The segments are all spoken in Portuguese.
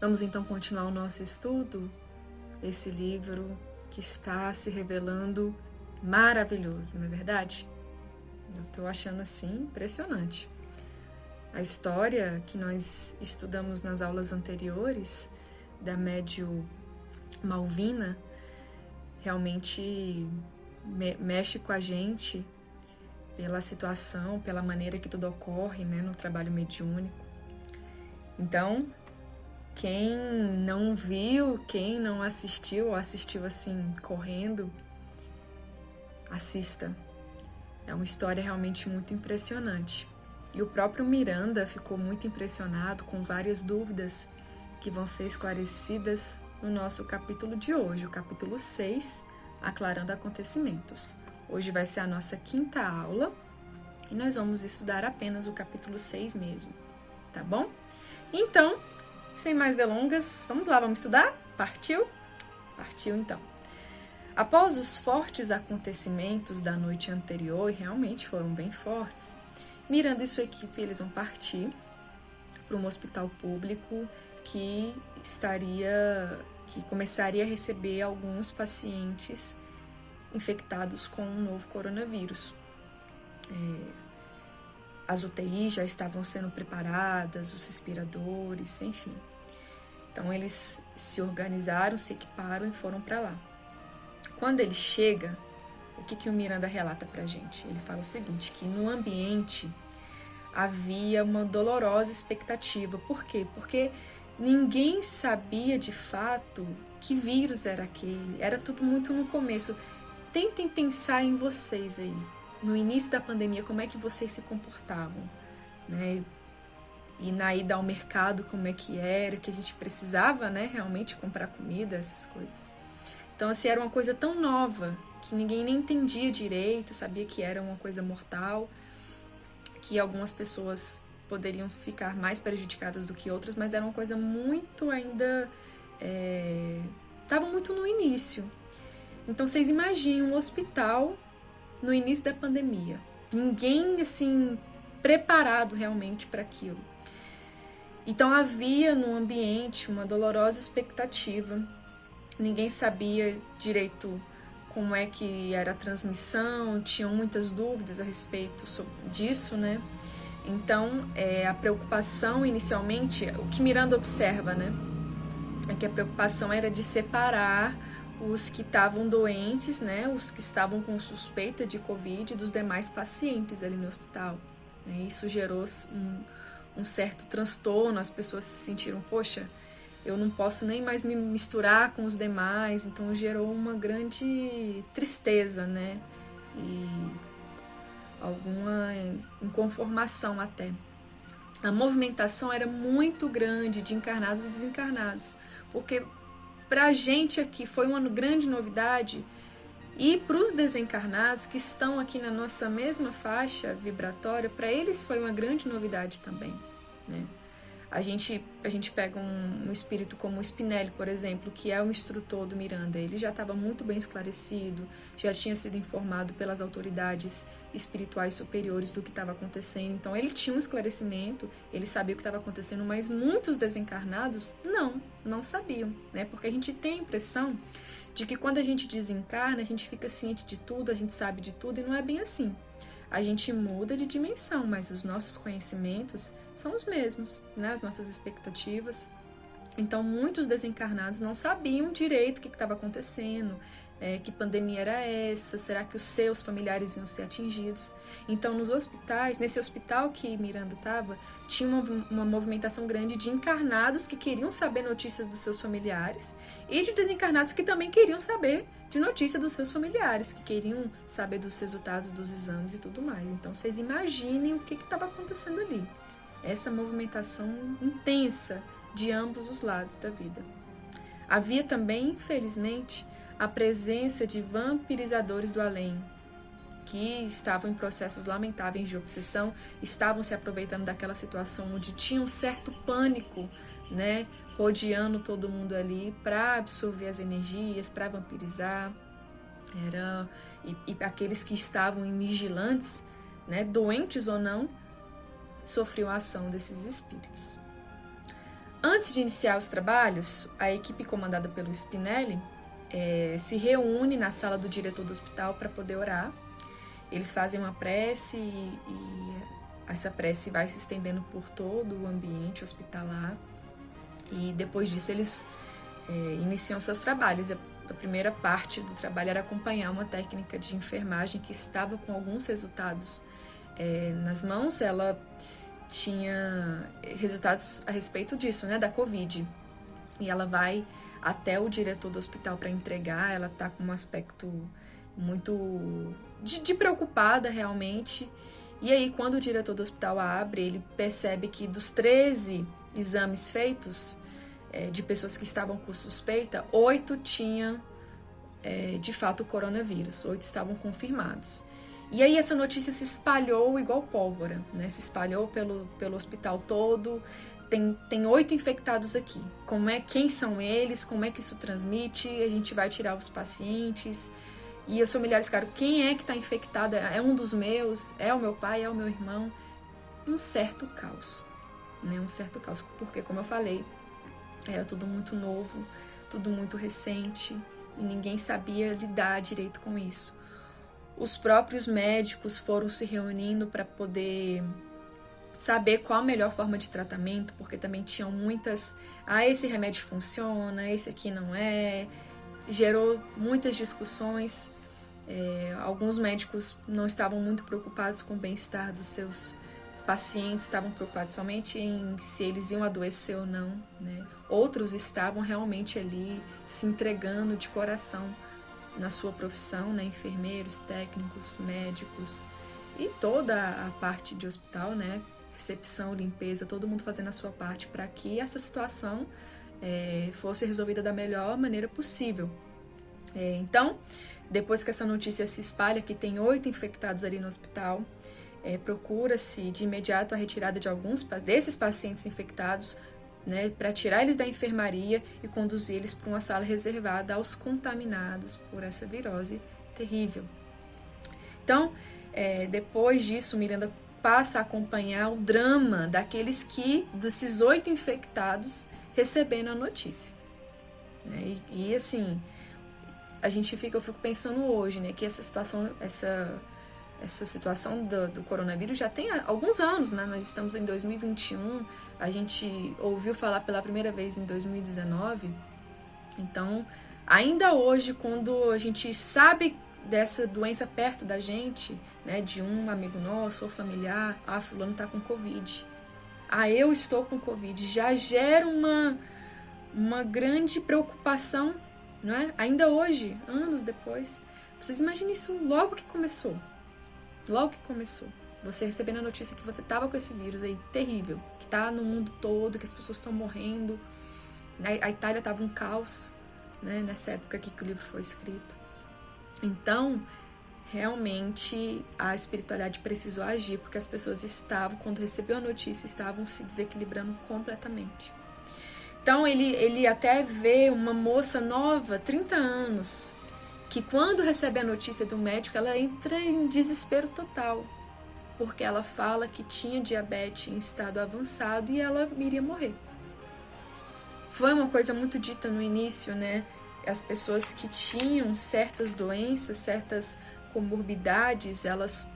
Vamos então continuar o nosso estudo, esse livro que está se revelando maravilhoso, não é verdade? Eu estou achando assim impressionante. A história que nós estudamos nas aulas anteriores da médium Malvina realmente mexe com a gente pela situação, pela maneira que tudo ocorre, né, no trabalho mediúnico. Então, quem não viu, quem não assistiu, ou assistiu assim, correndo, assista. É uma história realmente muito impressionante. E o próprio Miranda ficou muito impressionado com várias dúvidas que vão ser esclarecidas no nosso capítulo de hoje, o capítulo 6, Aclarando Acontecimentos. Hoje vai ser a nossa 5ª aula e nós vamos estudar apenas o capítulo 6 mesmo, tá bom? Então, sem mais delongas, vamos lá, vamos estudar? Partiu? Partiu então. Após os fortes acontecimentos da noite anterior, e realmente foram bem fortes, Miranda e sua equipe eles vão partir para um hospital público que começaria a receber alguns pacientes infectados com o novo coronavírus. As UTIs já estavam sendo preparadas, os respiradores, enfim. Então eles se organizaram, se equiparam e foram para lá. Quando ele chega, o que o Miranda relata pra gente? Ele fala o seguinte, que no ambiente havia uma dolorosa expectativa. Por quê? Porque ninguém sabia de fato que vírus era aquele. Era tudo muito no começo. Tentem pensar em vocês aí. No início da pandemia, como é que vocês se comportavam, né? E na ida ao mercado, como é que era, que a gente precisava, né, realmente comprar comida, essas coisas. Então, assim, era uma coisa tão nova, que ninguém nem entendia direito, sabia que era uma coisa mortal, que algumas pessoas poderiam ficar mais prejudicadas do que outras, mas era uma coisa muito ainda... estava muito no início. Então, vocês imaginem um hospital no início da pandemia. Ninguém, assim, preparado realmente para aquilo. Então, havia no ambiente uma dolorosa expectativa. Ninguém sabia direito como é que era a transmissão, tinham muitas dúvidas a respeito disso, né? Então, a preocupação inicialmente, o que Miranda observa, né? É que a preocupação era de separar os que estavam doentes, né? Os que estavam com suspeita de Covid dos demais pacientes ali no hospital. Isso gerou um certo transtorno, as pessoas se sentiram, poxa, eu não posso nem mais me misturar com os demais, então gerou uma grande tristeza, né? E alguma inconformação até. A movimentação era muito grande de encarnados e desencarnados, porque pra gente aqui foi uma grande novidade e para os desencarnados que estão aqui na nossa mesma faixa vibratória, para eles foi uma grande novidade também, né? A gente pega um espírito como o Spinelli, por exemplo, que é o instrutor do Miranda. Ele já estava muito bem esclarecido, já tinha sido informado pelas autoridades espirituais superiores do que estava acontecendo. Então, ele tinha um esclarecimento, ele sabia o que estava acontecendo, mas muitos desencarnados não sabiam, né? Porque a gente tem a impressão de que quando a gente desencarna, a gente fica ciente de tudo, a gente sabe de tudo, e não é bem assim. A gente muda de dimensão, mas os nossos conhecimentos são os mesmos, né? As nossas expectativas. Então, muitos desencarnados não sabiam direito o que estava acontecendo, que pandemia era essa, será que os seus familiares iam ser atingidos? Então, nos hospitais, nesse hospital que Miranda estava, tinha uma movimentação grande de encarnados que queriam saber notícias dos seus familiares e de desencarnados que também queriam saber de notícia dos seus familiares, que queriam saber dos resultados dos exames e tudo mais. Então, vocês imaginem o que estava acontecendo ali. Essa movimentação intensa de ambos os lados da vida. Havia também, infelizmente, a presença de vampirizadores do além, que estavam em processos lamentáveis de obsessão, estavam se aproveitando daquela situação onde tinha um certo pânico, né, rodeando todo mundo ali para absorver as energias, para vampirizar. E aqueles que estavam em vigilantes, né, doentes ou não, sofriam a ação desses espíritos. Antes de iniciar os trabalhos, a equipe comandada pelo Spinelli se reúne na sala do diretor do hospital para poder orar. Eles fazem uma prece e essa prece vai se estendendo por todo o ambiente hospitalar. E depois disso eles iniciam seus trabalhos. A primeira parte do trabalho era acompanhar uma técnica de enfermagem que estava com alguns resultados nas mãos. Ela tinha resultados a respeito disso, né, da Covid. E ela vai até o diretor do hospital para entregar. Ela está com um aspecto muito de preocupada realmente. E aí, quando o diretor do hospital abre, ele percebe que dos 13 exames feitos de pessoas que estavam com suspeita, 8 tinham de fato o coronavírus, 8 estavam confirmados. E aí essa notícia se espalhou igual pólvora, né? Se espalhou pelo hospital todo. Tem 8 infectados aqui. Quem são eles? Como é que isso transmite? A gente vai tirar os pacientes. E os familiares ficaram, quem é que está infectado? É um dos meus? É o meu pai? É o meu irmão? Um certo caos, né? Um certo caos, porque, como eu falei, era tudo muito novo, tudo muito recente, e ninguém sabia lidar direito com isso. Os próprios médicos foram se reunindo para poder saber qual a melhor forma de tratamento, porque também tinham muitas, esse remédio funciona, esse aqui não é, gerou muitas discussões. Alguns médicos não estavam muito preocupados com o bem-estar dos seus pacientes, estavam preocupados somente em se eles iam adoecer ou não, né? Outros estavam realmente ali se entregando de coração na sua profissão, né? Enfermeiros, técnicos, médicos e toda a parte de hospital, né? Recepção, limpeza, todo mundo fazendo a sua parte para que essa situação fosse resolvida da melhor maneira possível. Então, depois que essa notícia se espalha, que tem 8 infectados ali no hospital, procura-se de imediato a retirada de alguns desses pacientes infectados, né, para tirar eles da enfermaria e conduzir eles para uma sala reservada aos contaminados por essa virose terrível. Então, depois disso, Miranda passa a acompanhar o drama desses 8 infectados recebendo a notícia, né? E assim, eu fico pensando hoje, né, que essa situação do coronavírus já tem alguns anos, né? Nós estamos em 2021, a gente ouviu falar pela primeira vez em 2019. Então, ainda hoje, quando a gente sabe dessa doença perto da gente, né, de um amigo nosso ou familiar, fulano tá com Covid, eu estou com Covid, já gera uma grande preocupação, não é? Ainda hoje, anos depois. Vocês imaginem isso logo que começou. Você recebendo a notícia que você tava com esse vírus aí, terrível, que tá no mundo todo, que as pessoas estão morrendo. A Itália tava um caos, né, nessa época aqui que o livro foi escrito. Então, realmente, a espiritualidade precisou agir, porque as pessoas quando recebeu a notícia, estavam se desequilibrando completamente. Então, ele até vê uma moça nova, 30 anos, que quando recebe a notícia do médico, ela entra em desespero total, porque ela fala que tinha diabetes em estado avançado e ela iria morrer. Foi uma coisa muito dita no início, né? As pessoas que tinham certas doenças, certas comorbidades, elas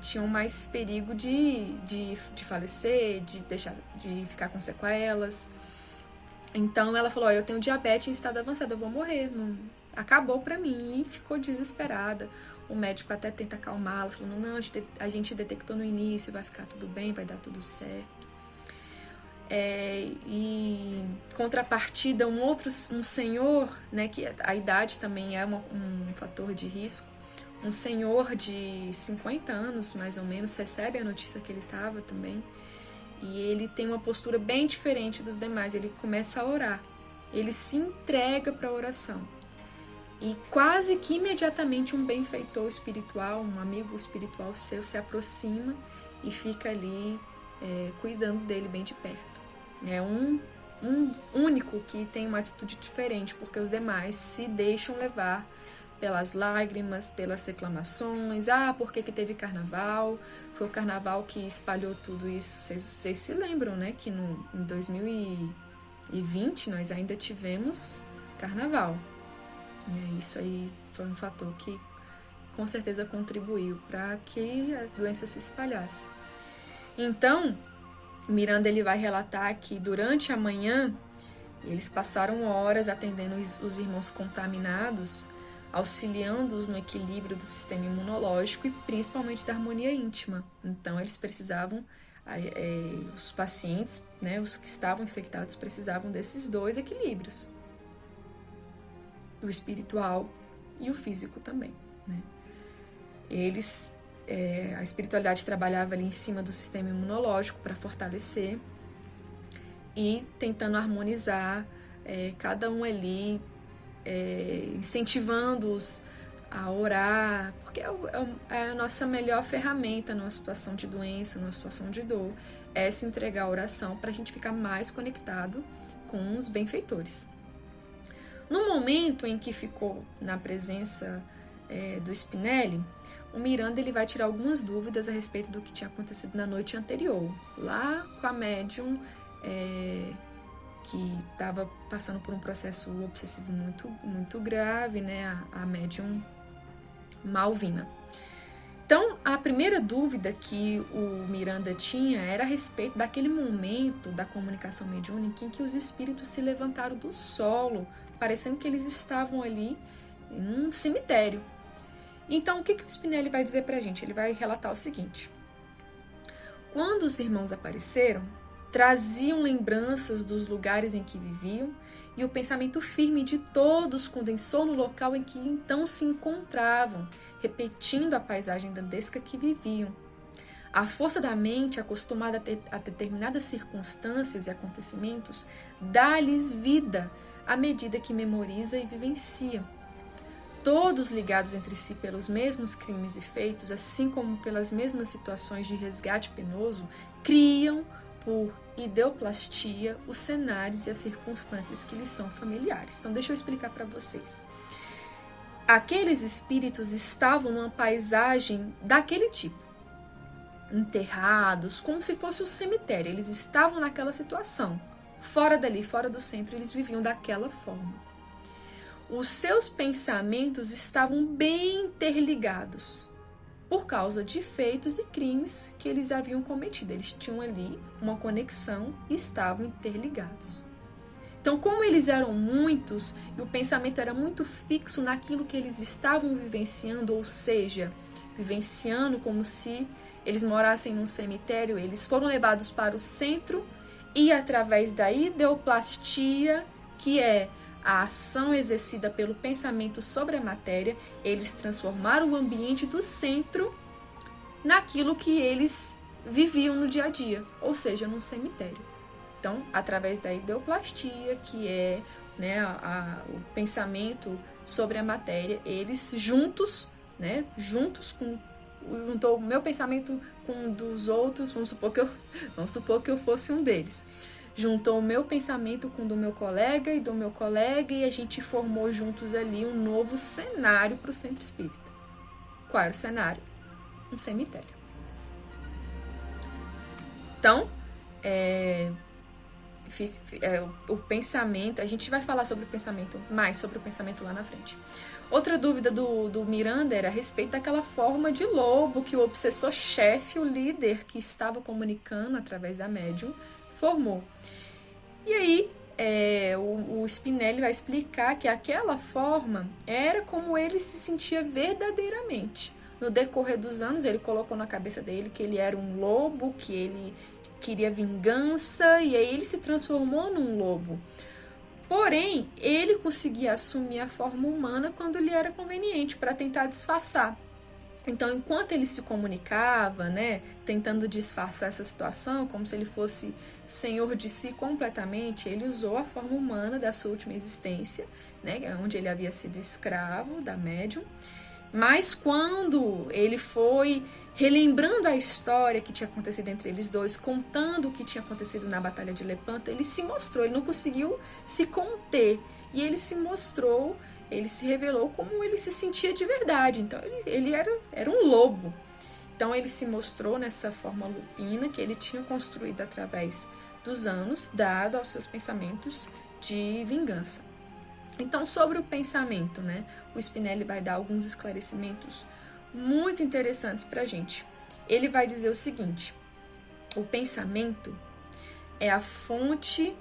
tinham mais perigo de falecer, de ficar com sequelas. Então ela falou, olha, eu tenho diabetes em estado avançado, eu vou morrer, acabou pra mim, e ficou desesperada. O médico até tenta acalmá-la, falando, não, a gente detectou no início, vai ficar tudo bem, vai dar tudo certo. E contrapartida, um senhor, né, que a idade também é um fator de risco, um senhor de 50 anos, mais ou menos, recebe a notícia que ele estava também, e ele tem uma postura bem diferente dos demais, ele começa a orar, ele se entrega para a oração. E quase que imediatamente um benfeitor espiritual, um amigo espiritual seu, se aproxima e fica ali cuidando dele bem de perto. É um único que tem uma atitude diferente, porque os demais se deixam levar pelas lágrimas, pelas reclamações. Por que teve carnaval? Foi o carnaval que espalhou tudo isso. Vocês se lembram, né, que em 2000 2020 nós ainda tivemos carnaval. Isso aí foi um fator que com certeza contribuiu para que a doença se espalhasse. Então, Miranda ele vai relatar que durante a manhã eles passaram horas atendendo os irmãos contaminados, auxiliando-os no equilíbrio do sistema imunológico e principalmente da harmonia íntima. Então, eles precisavam, os pacientes, né, os que estavam infectados, precisavam desses dois equilíbrios, o espiritual e o físico também, né? A espiritualidade trabalhava ali em cima do sistema imunológico para fortalecer e tentando harmonizar cada um ali, incentivando-os a orar, porque é a nossa melhor ferramenta numa situação de doença, numa situação de dor, é se entregar à oração para a gente ficar mais conectado com os benfeitores. No momento em que ficou na presença do Spinelli, o Miranda ele vai tirar algumas dúvidas a respeito do que tinha acontecido na noite anterior, lá com a médium que estava passando por um processo obsessivo muito grave, né, a médium Malvina. Então, a primeira dúvida que o Miranda tinha era a respeito daquele momento da comunicação mediúnica em que os espíritos se levantaram do solo, parecendo que eles estavam ali num cemitério. Então, o que o Spinelli vai dizer pra gente? Ele vai relatar o seguinte: quando os irmãos apareceram, traziam lembranças dos lugares em que viviam e o pensamento firme de todos condensou no local em que então se encontravam, repetindo a paisagem dantesca que viviam. A força da mente, acostumada a determinadas circunstâncias e acontecimentos, dá-lhes vida à medida que memoriza e vivencia. Todos ligados entre si pelos mesmos crimes e feitos, assim como pelas mesmas situações de resgate penoso, criam, por ideoplastia, os cenários e as circunstâncias que lhes são familiares. Então, deixa eu explicar para vocês. Aqueles espíritos estavam numa paisagem daquele tipo, enterrados, como se fosse um cemitério. Eles estavam naquela situação. Fora dali, fora do centro, eles viviam daquela forma. Os seus pensamentos estavam bem interligados por causa de feitos e crimes que eles haviam cometido. Eles tinham ali uma conexão e estavam interligados. Então, como eles eram muitos e o pensamento era muito fixo naquilo que eles estavam vivenciando, ou seja, vivenciando como se eles morassem num cemitério, eles foram levados para o centro e, através da ideoplastia, que é a ação exercida pelo pensamento sobre a matéria, eles transformaram o ambiente do centro naquilo que eles viviam no dia a dia, ou seja, num cemitério. Então, através da ideoplastia, que é, né, o pensamento sobre a matéria, eles juntos, né, juntou o meu pensamento com um dos outros, vamos supor que eu fosse um deles. Juntou o meu pensamento com o do meu colega e a gente formou juntos ali um novo cenário para o centro espírita. Qual era o cenário? Um cemitério. Então, o pensamento, a gente vai falar mais sobre o pensamento lá na frente. Outra dúvida do Miranda era a respeito daquela forma de lobo que o obsessor-chefe, o líder que estava comunicando através da médium, formou. E aí, o Spinelli vai explicar que aquela forma era como ele se sentia verdadeiramente. No decorrer dos anos, ele colocou na cabeça dele que ele era um lobo, que ele queria vingança, e aí ele se transformou num lobo. Porém, ele conseguia assumir a forma humana quando lhe era conveniente, para tentar disfarçar. Então, enquanto ele se comunicava, né, tentando disfarçar essa situação, como se ele fosse senhor de si completamente, ele usou a forma humana da sua última existência, né, onde ele havia sido escravo da médium. Mas quando ele foi relembrando a história que tinha acontecido entre eles dois, contando o que tinha acontecido na Batalha de Lepanto, ele se mostrou, ele não conseguiu se conter, e ele se mostrou, ele se revelou como ele se sentia de verdade. Então ele era um lobo. Então ele se mostrou nessa forma lupina que ele tinha construído através dos anos, dado aos seus pensamentos de vingança. Então, sobre o pensamento, né, o Spinelli vai dar alguns esclarecimentos muito interessantes para a gente. Ele vai dizer o seguinte: o pensamento é a fonte,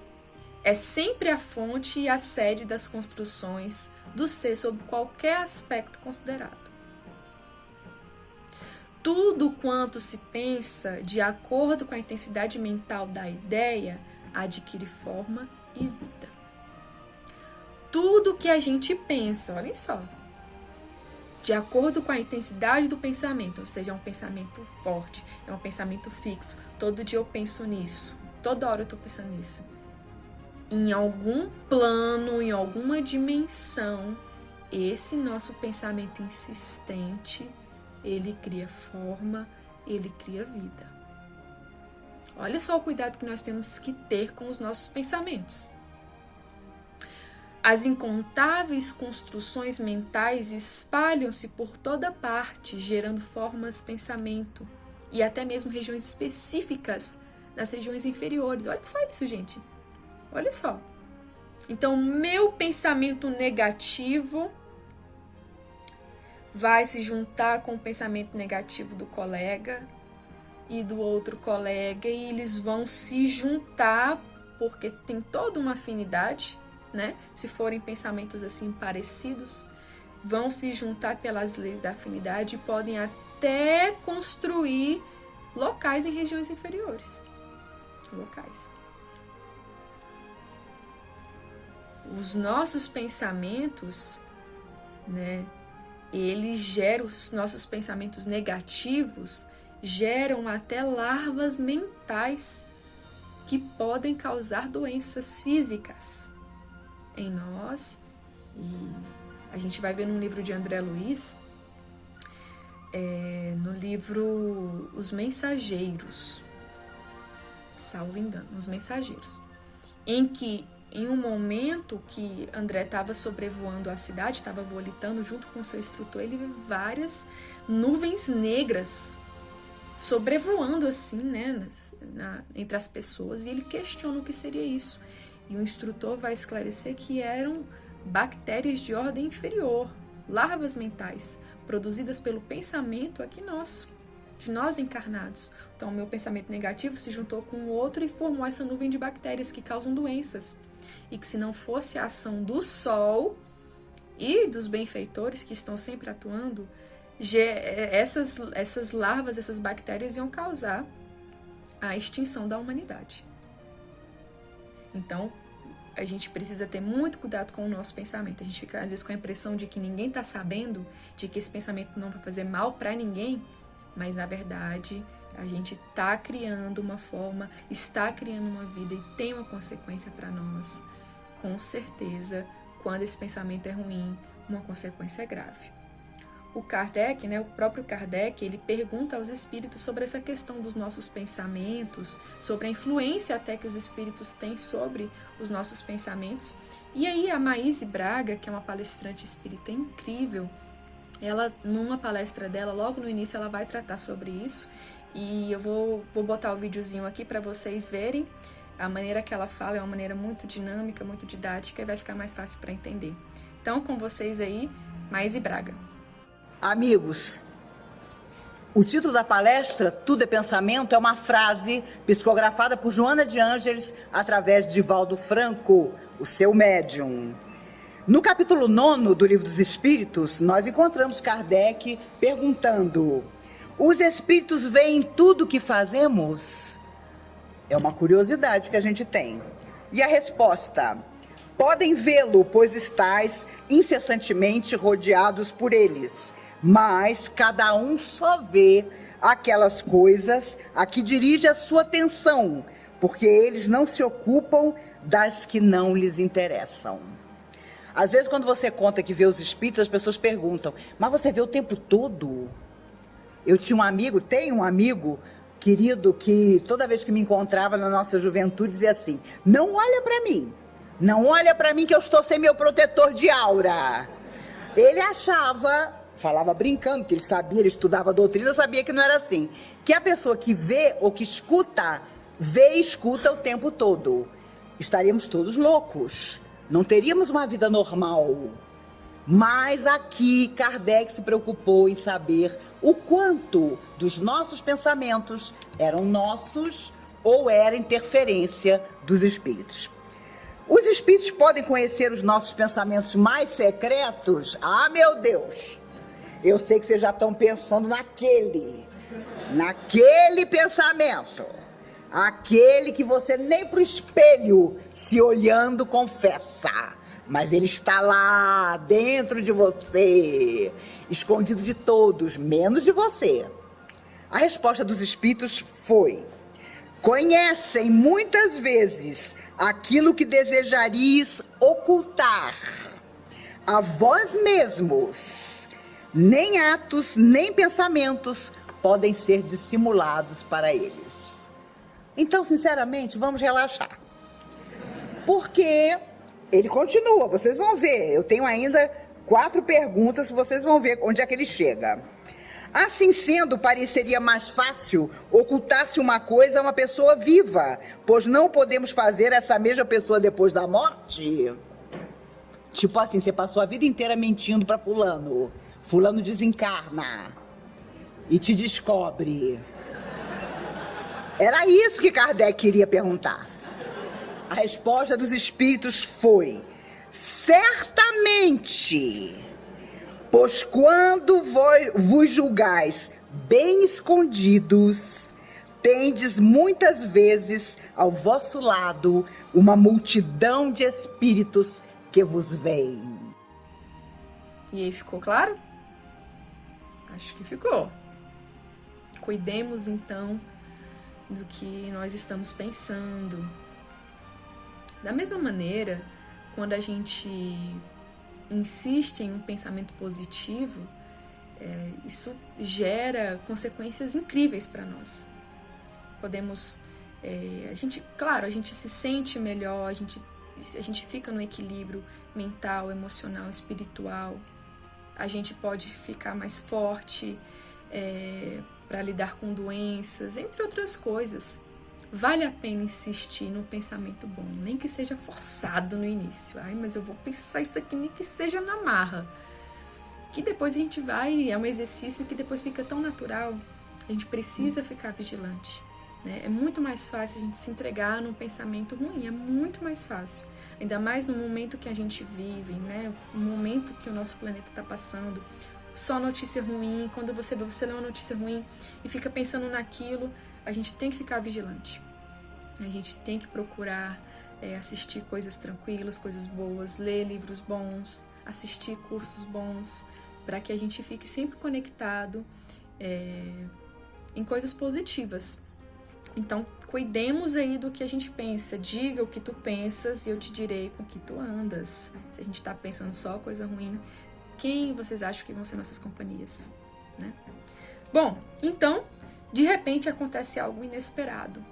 é sempre a fonte e a sede das construções do ser sob qualquer aspecto considerado. Tudo quanto se pensa de acordo com a intensidade mental da ideia adquire forma e vida. Tudo que a gente pensa, olhem só, de acordo com a intensidade do pensamento, ou seja, é um pensamento forte, é um pensamento fixo. Todo dia eu penso nisso, toda hora eu estou pensando nisso. Em algum plano, em alguma dimensão, esse nosso pensamento insistente, ele cria forma, ele cria vida. Olha só o cuidado que nós temos que ter com os nossos pensamentos. As incontáveis construções mentais espalham-se por toda parte, gerando formas, pensamento e até mesmo regiões específicas nas regiões inferiores. Olha só isso, gente. Olha só. Então, meu pensamento negativo vai se juntar com o pensamento negativo do colega e do outro colega, e eles vão se juntar porque tem toda uma afinidade, né? Se forem pensamentos assim parecidos, vão se juntar pelas leis da afinidade e podem até construir locais em regiões inferiores. Locais. Os nossos pensamentos, né? Eles geram, os nossos pensamentos negativos geram até larvas mentais que podem causar doenças físicas em nós. E a gente vai ver no livro de André Luiz, no livro Os Mensageiros, salvo engano, Os Mensageiros, em que em um momento que André estava sobrevoando a cidade, estava volitando junto com seu instrutor, ele viu várias nuvens negras sobrevoando assim, né, entre as pessoas, e ele questiona o que seria isso. E o instrutor vai esclarecer que eram bactérias de ordem inferior, larvas mentais, produzidas pelo pensamento aqui nosso, de nós encarnados. Então, o meu pensamento negativo se juntou com o outro e formou essa nuvem de bactérias que causam doenças. E que se não fosse a ação do sol e dos benfeitores que estão sempre atuando, essas larvas, essas bactérias iam causar a extinção da humanidade. Então, a gente precisa ter muito cuidado com o nosso pensamento. A gente fica, às vezes, com a impressão de que ninguém está sabendo, de que esse pensamento não vai fazer mal para ninguém, mas, na verdade, a gente está criando uma forma, está criando uma vida e tem uma consequência para nós. Com certeza, quando esse pensamento é ruim, uma consequência é grave. O Kardec, né, o próprio Kardec, ele pergunta aos espíritos sobre essa questão dos nossos pensamentos, sobre a influência até que os espíritos têm sobre os nossos pensamentos. E aí a Maíse Braga, que é uma palestrante espírita incrível, ela, numa palestra dela, logo no início, ela vai tratar sobre isso. E eu vou botar o videozinho aqui para vocês verem. A maneira que ela fala é uma maneira muito dinâmica, muito didática e vai ficar mais fácil para entender. Então, com vocês aí, Maíse Braga. Amigos, o título da palestra, Tudo é Pensamento, é uma frase psicografada por Joana de Ângeles através de Divaldo Franco, o seu médium. No capítulo 9 do Livro dos Espíritos, nós encontramos Kardec perguntando: os espíritos veem tudo o que fazemos? É uma curiosidade que a gente tem. E a resposta: podem vê-lo, pois estáis incessantemente rodeados por eles, mas cada um só vê aquelas coisas a que dirige a sua atenção, porque eles não se ocupam das que não lhes interessam. Às vezes, quando você conta que vê os espíritos, as pessoas perguntam: mas você vê o tempo todo? Eu tinha tenho um amigo querido que toda vez que me encontrava na nossa juventude dizia assim: não olha para mim, não olha para mim que eu estou sem meu protetor de aura. Ele achava, falava brincando, que ele sabia, ele estudava doutrina, sabia que não era assim, que a pessoa que vê ou que escuta vê e escuta o tempo todo. Estaríamos todos loucos. Não teríamos uma vida normal. Mas aqui Kardec se preocupou em saber o quanto dos nossos pensamentos eram nossos ou era interferência dos espíritos. Os espíritos podem conhecer os nossos pensamentos mais secretos? Ah, meu Deus! Eu sei que vocês já estão pensando naquele pensamento. Aquele que você nem pro espelho, se olhando, confessa. Mas ele está lá, dentro de você, escondido de todos, menos de você. A resposta dos espíritos foi: conhecem muitas vezes aquilo que desejarias ocultar a vós mesmos. Nem atos, nem pensamentos podem ser dissimulados para eles. Então, sinceramente, vamos relaxar. Porque ele continua, vocês vão ver. Eu tenho ainda 4 perguntas, vocês vão ver onde é que ele chega. Assim sendo, pareceria mais fácil ocultar-se uma coisa a uma pessoa viva, pois não podemos fazer essa mesma pessoa depois da morte? Tipo assim, você passou a vida inteira mentindo para fulano. Fulano desencarna e te descobre. Era isso que Kardec queria perguntar. A resposta dos espíritos foi: certamente, pois quando vos julgais bem escondidos, tendes muitas vezes ao vosso lado uma multidão de espíritos que vos veem. E aí, ficou claro? Acho que ficou. Cuidemos, então, do que nós estamos pensando. Da mesma maneira, quando a gente insiste em um pensamento positivo, isso gera consequências incríveis para nós. Podemos, a gente se sente melhor, a gente fica no equilíbrio mental, emocional, espiritual. A gente pode ficar mais forte para lidar com doenças, entre outras coisas. Vale a pena insistir no pensamento bom, nem que seja forçado no início. Ai, mas eu vou pensar isso aqui, nem que seja na marra. Que depois a gente vai, é um exercício que depois fica tão natural. A gente precisa ficar vigilante, né? É muito mais fácil a gente se entregar num pensamento ruim, é muito mais fácil. Ainda mais no momento que a gente vive, né? No momento que o nosso planeta está passando. Só notícia ruim, quando você lê uma notícia ruim e fica pensando naquilo, a gente tem que ficar vigilante. A gente tem que procurar assistir coisas tranquilas, coisas boas, ler livros bons, assistir cursos bons, para que a gente fique sempre conectado em coisas positivas. Então, cuidemos aí do que a gente pensa. Diga o que tu pensas e eu te direi com que tu andas. Se a gente está pensando só coisa ruim, quem vocês acham que vão ser nossas companhias, né? Bom, então, de repente acontece algo inesperado,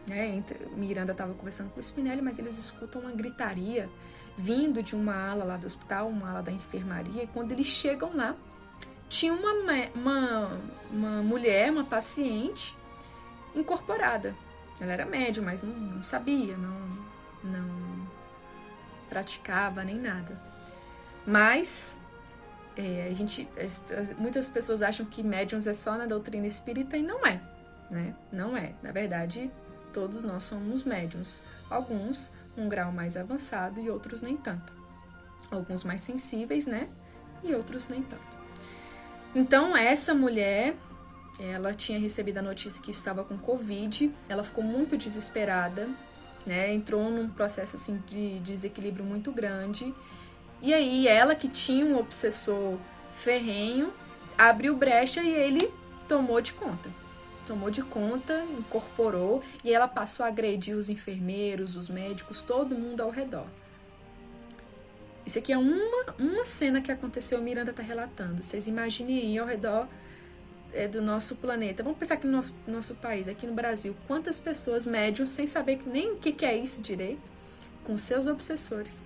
né? Miranda estava conversando com o Spinelli, mas eles escutam uma gritaria vindo de uma ala lá do hospital, uma ala da enfermaria, e quando eles chegam lá, tinha uma mulher, uma paciente incorporada. Ela era médium, mas não sabia, não praticava nem nada. Mas muitas pessoas acham que médiums é só na doutrina espírita e não é, né? Não é. Na verdade, todos nós somos médiums. Alguns um grau mais avançado e outros nem tanto. Alguns mais sensíveis, né? E outros nem tanto. Então, essa mulher, ela tinha recebido a notícia que estava com Covid, ela ficou muito desesperada, né? Entrou num processo assim de desequilíbrio muito grande. E aí, ela que tinha um obsessor ferrenho, abriu brecha e ele tomou de conta. Tomou de conta, incorporou, e ela passou a agredir os enfermeiros, os médicos, todo mundo ao redor. Isso aqui é uma cena que aconteceu, Miranda está relatando. Vocês imaginem aí ao redor do nosso planeta. Vamos pensar aqui no nosso país, aqui no Brasil. Quantas pessoas médiums, sem saber nem o que é isso direito, com seus obsessores,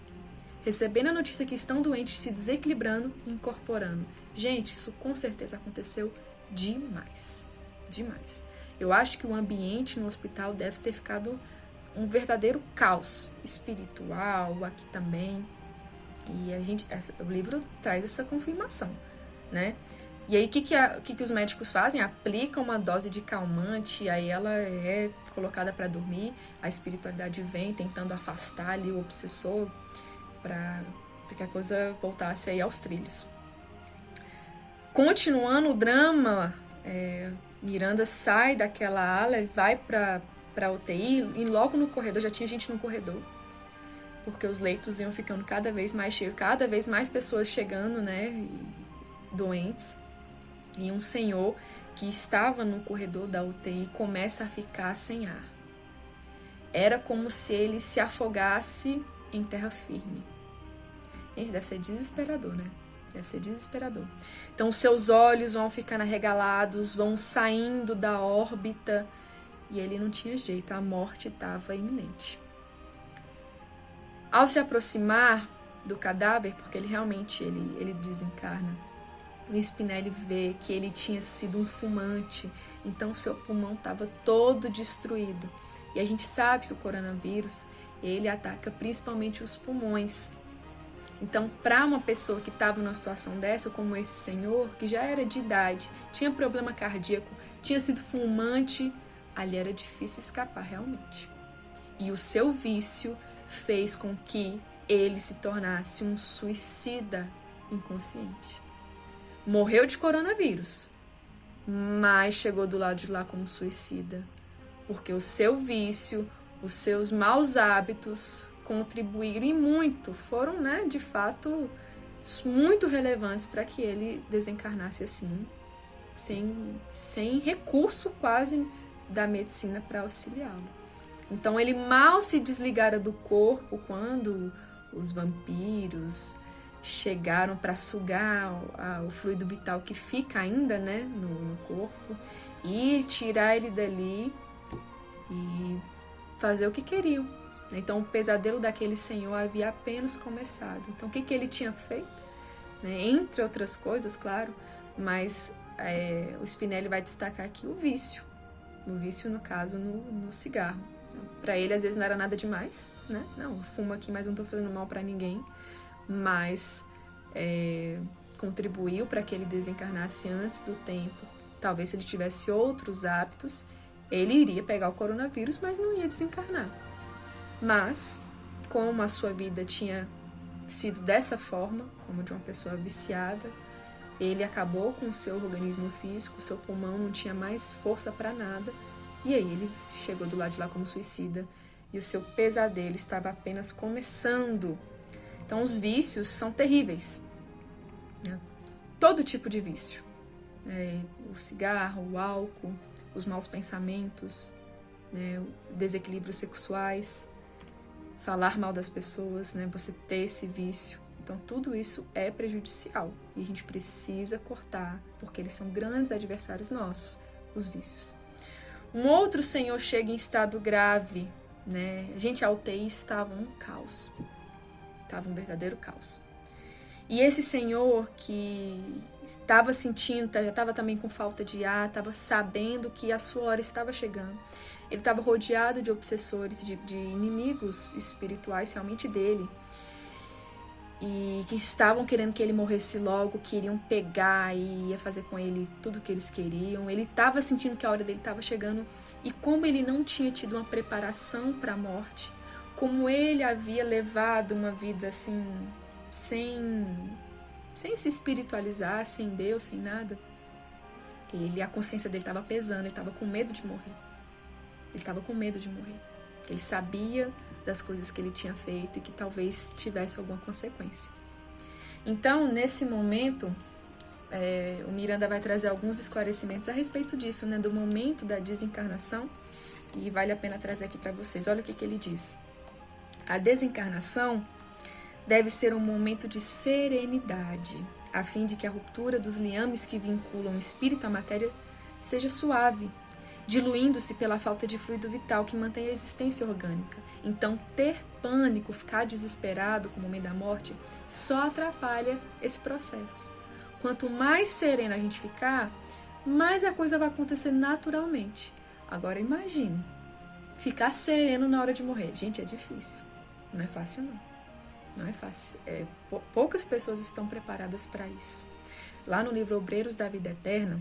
recebendo a notícia que estão doentes, se desequilibrando e incorporando. Gente, isso com certeza aconteceu demais. Demais. Eu acho que o ambiente no hospital deve ter ficado um verdadeiro caos espiritual aqui também. E o livro traz essa confirmação, né? E aí, o que os médicos fazem? Aplicam uma dose de calmante, aí ela é colocada para dormir, a espiritualidade vem tentando afastar ali o obsessor para que a coisa voltasse aí aos trilhos. Continuando o drama, Miranda sai daquela ala e vai para a UTI, e logo no corredor, já tinha gente no corredor, porque os leitos iam ficando cada vez mais cheios, cada vez mais pessoas chegando, né, doentes. E um senhor que estava no corredor da UTI começa a ficar sem ar. Era como se ele se afogasse em terra firme. Gente, deve ser desesperador, né? Deve ser desesperador. Então, seus olhos vão ficando arregalados, vão saindo da órbita, e ele não tinha jeito, a morte estava iminente. Ao se aproximar do cadáver, porque ele realmente ele desencarna, o Spinelli vê que ele tinha sido um fumante, então seu pulmão estava todo destruído. E a gente sabe que o coronavírus, ele ataca principalmente os pulmões. Então, para uma pessoa que estava numa situação dessa, como esse senhor, que já era de idade, tinha problema cardíaco, tinha sido fumante, ali era difícil escapar realmente. E o seu vício fez com que ele se tornasse um suicida inconsciente. Morreu de coronavírus, mas chegou do lado de lá como suicida, porque o seu vício, os seus maus hábitos contribuíram e muito, foram, né, de fato, muito relevantes para que ele desencarnasse assim, sem recurso quase da medicina para auxiliá-lo. Então ele mal se desligara do corpo quando os vampiros chegaram para sugar o fluido vital que fica ainda, né, no corpo, e tirar ele dali e fazer o que queriam. Então o pesadelo daquele senhor havia apenas começado. Então o que ele tinha feito? Né? Entre outras coisas, claro, mas o Spinelli vai destacar aqui o vício. O vício, no caso, no cigarro. Para ele, às vezes, não era nada demais, né? Não, eu fumo aqui, mas não estou fazendo mal para ninguém. Mas contribuiu para que ele desencarnasse antes do tempo. Talvez se ele tivesse outros hábitos, ele iria pegar o coronavírus, mas não ia desencarnar. Mas, como a sua vida tinha sido dessa forma, como de uma pessoa viciada, ele acabou com o seu organismo físico, o seu pulmão não tinha mais força para nada, e aí ele chegou do lado de lá como suicida, e o seu pesadelo estava apenas começando. Então os vícios são terríveis, né? Todo tipo de vício, o cigarro, o álcool, os maus pensamentos, né? Desequilíbrios sexuais, falar mal das pessoas, né? Você ter esse vício. Então tudo isso é prejudicial e a gente precisa cortar, porque eles são grandes adversários nossos, os vícios. Um outro senhor chega em estado grave, né? Gente, a UTI estava um caos. Estava um verdadeiro caos. E esse senhor que estava sentindo, já estava também com falta de ar, estava sabendo que a sua hora estava chegando. Ele estava rodeado de obsessores, de inimigos espirituais realmente dele. E que estavam querendo que ele morresse logo, queriam pegar e ia fazer com ele tudo o que eles queriam. Ele estava sentindo que a hora dele estava chegando, e como ele não tinha tido uma preparação para a morte, como ele havia levado uma vida assim, sem se espiritualizar, sem Deus, sem nada, a consciência dele estava pesando, ele estava com medo de morrer. Ele estava com medo de morrer. Ele sabia das coisas que ele tinha feito e que talvez tivesse alguma consequência. Então, nesse momento, o Miranda vai trazer alguns esclarecimentos a respeito disso, né, do momento da desencarnação, e vale a pena trazer aqui para vocês. Olha o que ele diz. A desencarnação deve ser um momento de serenidade, a fim de que a ruptura dos liames que vinculam o espírito à matéria seja suave, diluindo-se pela falta de fluido vital que mantém a existência orgânica. Então, ter pânico, ficar desesperado com o momento da morte, só atrapalha esse processo. Quanto mais sereno a gente ficar, mais a coisa vai acontecer naturalmente. Agora imagine, ficar sereno na hora de morrer. Gente, é difícil. Não é fácil, não. Não é fácil. Poucas pessoas estão preparadas para isso. Lá no livro Obreiros da Vida Eterna,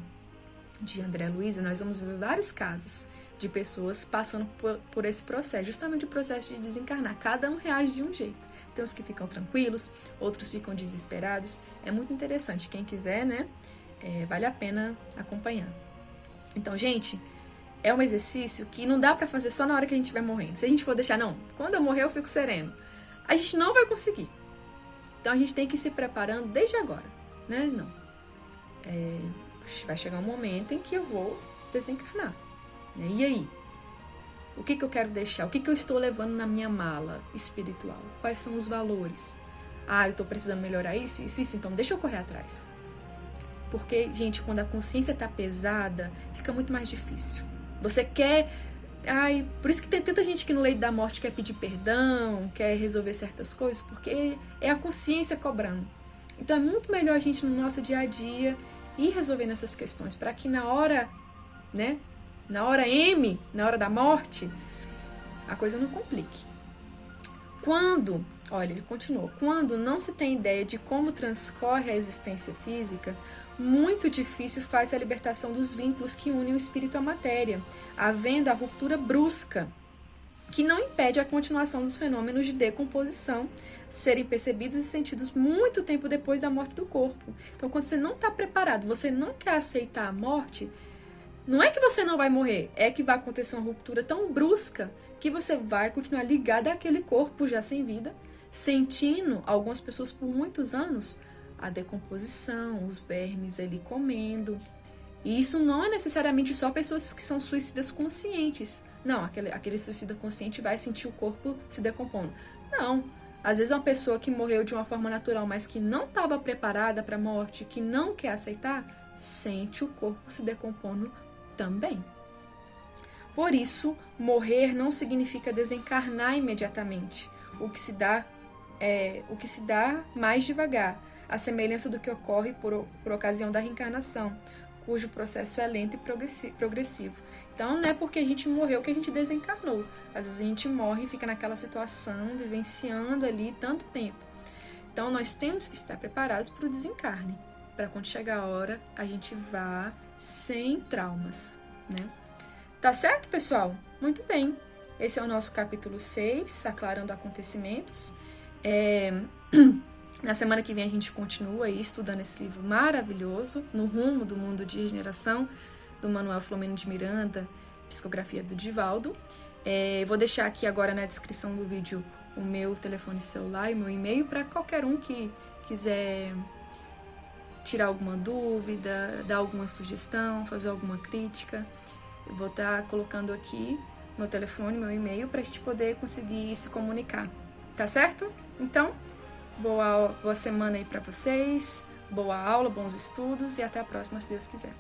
de André Luiz, nós vamos ver vários casos de pessoas passando por esse processo, justamente o processo de desencarnar. Cada um reage de um jeito. Tem uns que ficam tranquilos, outros ficam desesperados. É muito interessante. Quem quiser, né, vale a pena acompanhar. Então, gente, é um exercício que não dá pra fazer só na hora que a gente vai morrendo. Se a gente for deixar, não, quando eu morrer eu fico sereno, a gente não vai conseguir. Então, a gente tem que ir se preparando desde agora, né? Não. Vai chegar um momento em que eu vou desencarnar. Né? E aí? O que eu quero deixar? O que eu estou levando na minha mala espiritual? Quais são os valores? Eu estou precisando melhorar isso, então deixa eu correr atrás. Porque, gente, quando a consciência está pesada, fica muito mais difícil. Você quer... por isso que tem tanta gente que no leito da morte quer pedir perdão, quer resolver certas coisas, porque é a consciência cobrando. Então é muito melhor a gente, no nosso dia a dia, ir resolvendo essas questões, para que na hora, né, na hora M, na hora da morte, a coisa não complique. Olha, ele continuou, quando não se tem ideia de como transcorre a existência física, muito difícil faz a libertação dos vínculos que unem o espírito à matéria, havendo a ruptura brusca, que não impede a continuação dos fenômenos de decomposição serem percebidos e sentidos muito tempo depois da morte do corpo. Então, quando você não está preparado, você não quer aceitar a morte, não é que você não vai morrer, é que vai acontecer uma ruptura tão brusca que você vai continuar ligado àquele corpo já sem vida, sentindo, algumas pessoas por muitos anos, a decomposição, os vermes ali comendo. E isso não é necessariamente só pessoas que são suicidas conscientes. Não, aquele suicida consciente vai sentir o corpo se decompondo. Não. Às vezes é uma pessoa que morreu de uma forma natural, mas que não estava preparada para a morte, que não quer aceitar, sente o corpo se decompondo também. Por isso, morrer não significa desencarnar imediatamente, o que se dá mais devagar, a semelhança do que ocorre por ocasião da reencarnação, cujo processo é lento e progressivo. Então, não é porque a gente morreu que a gente desencarnou. Às vezes a gente morre e fica naquela situação, vivenciando ali tanto tempo. Então, nós temos que estar preparados para o desencarne, para quando chegar a hora, a gente vá sem traumas, né? Tá certo, pessoal? Muito bem. Esse é o nosso capítulo 6, Aclarando Acontecimentos. Na semana que vem a gente continua aí estudando esse livro maravilhoso, No Rumo do Mundo de Regeneração, do Manuel Filomeno de Miranda, psicografia do Divaldo. Vou deixar aqui agora na descrição do vídeo o meu telefone celular e o meu e-mail para qualquer um que quiser tirar alguma dúvida, dar alguma sugestão, fazer alguma crítica. Eu vou estar colocando aqui meu telefone, meu e-mail, para a gente poder conseguir se comunicar. Tá certo? Então, boa semana aí para vocês, boa aula, bons estudos e até a próxima, se Deus quiser.